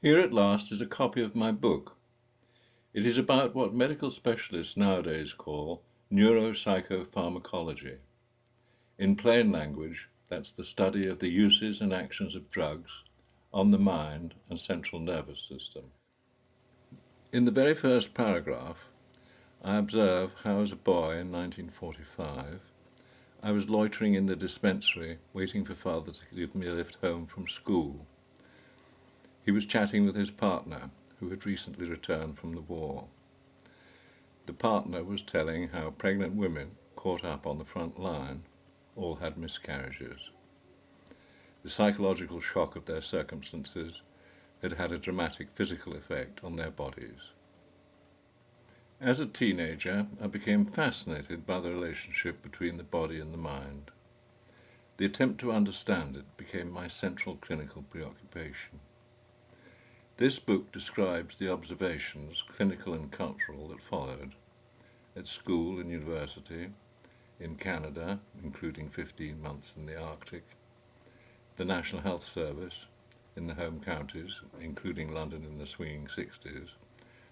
Here at last is a copy of my book. It is about what medical specialists nowadays call neuropsychopharmacology. In plain language, that's the study of the uses and actions of drugs on the mind and central nervous system. In the very first paragraph, I observe how as a boy in 1945, I was loitering in the dispensary waiting for father to give me a lift home from school. He was chatting with his partner, who had recently returned from the war. The partner was telling how pregnant women caught up on the front line all had miscarriages. The psychological shock of their circumstances had had a dramatic physical effect on their bodies. As a teenager, I became fascinated by the relationship between the body and the mind. The attempt to understand it became my central clinical preoccupation. This book describes the observations, clinical and cultural, that followed at school and university, in Canada, including 15 months in the Arctic, the National Health Service, in the home counties, including London in the swinging 60s,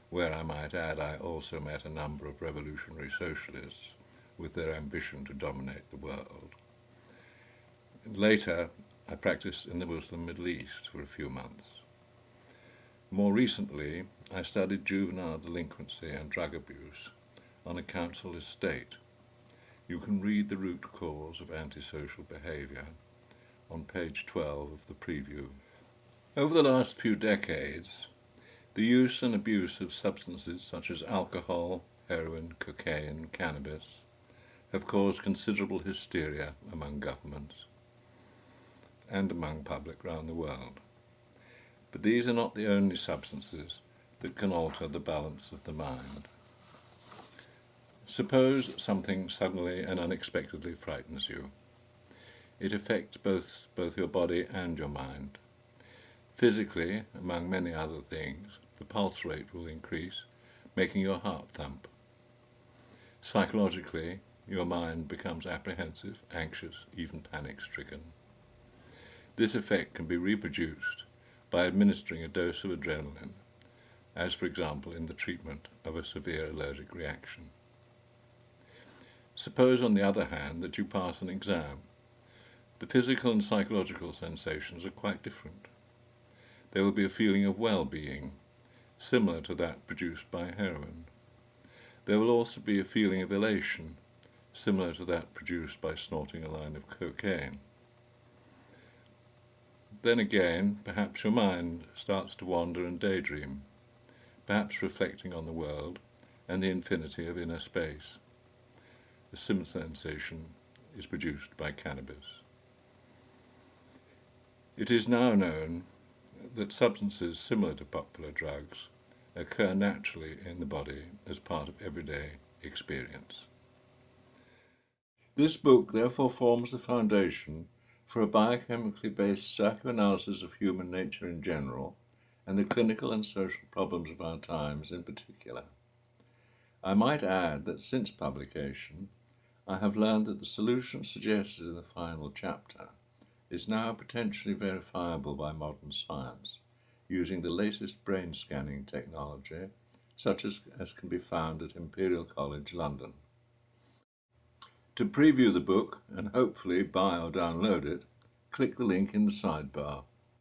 where I might add I also met a number of revolutionary socialists with their ambition to dominate the world. Later, I practiced in the Muslim Middle East for a few months. More recently, I studied juvenile delinquency and drug abuse on a council estate. You can read the root cause of antisocial behaviour on page 12 of the preview. Over the last few decades, the use and abuse of substances such as alcohol, heroin, cocaine, cannabis have caused considerable hysteria among governments and among public around the world. But these are not the only substances that can alter the balance of the mind. Suppose something suddenly and unexpectedly frightens you. It affects both your body and your mind. Physically, among many other things, the pulse rate will increase, making your heart thump. Psychologically, your mind becomes apprehensive, anxious, even panic-stricken. This effect can be reproduced by administering a dose of adrenaline, as for example in the treatment of a severe allergic reaction. Suppose, on the other hand, that you pass an exam. The physical and psychological sensations are quite different. There will be a feeling of well-being, similar to that produced by heroin. There will also be a feeling of elation, similar to that produced by snorting a line of cocaine. Then again, perhaps your mind starts to wander and daydream, perhaps reflecting on the world and the infinity of inner space. A similar sensation is produced by cannabis. It is now known that substances similar to popular drugs occur naturally in the body as part of everyday experience. This book therefore forms the foundation for a biochemically based psychoanalysis of human nature in general and the clinical and social problems of our times in particular. I might add that since publication, I have learned that the solution suggested in the final chapter is now potentially verifiable by modern science using the latest brain scanning technology, such as can be found at Imperial College London. To preview the book and hopefully buy or download it, click the link in the sidebar.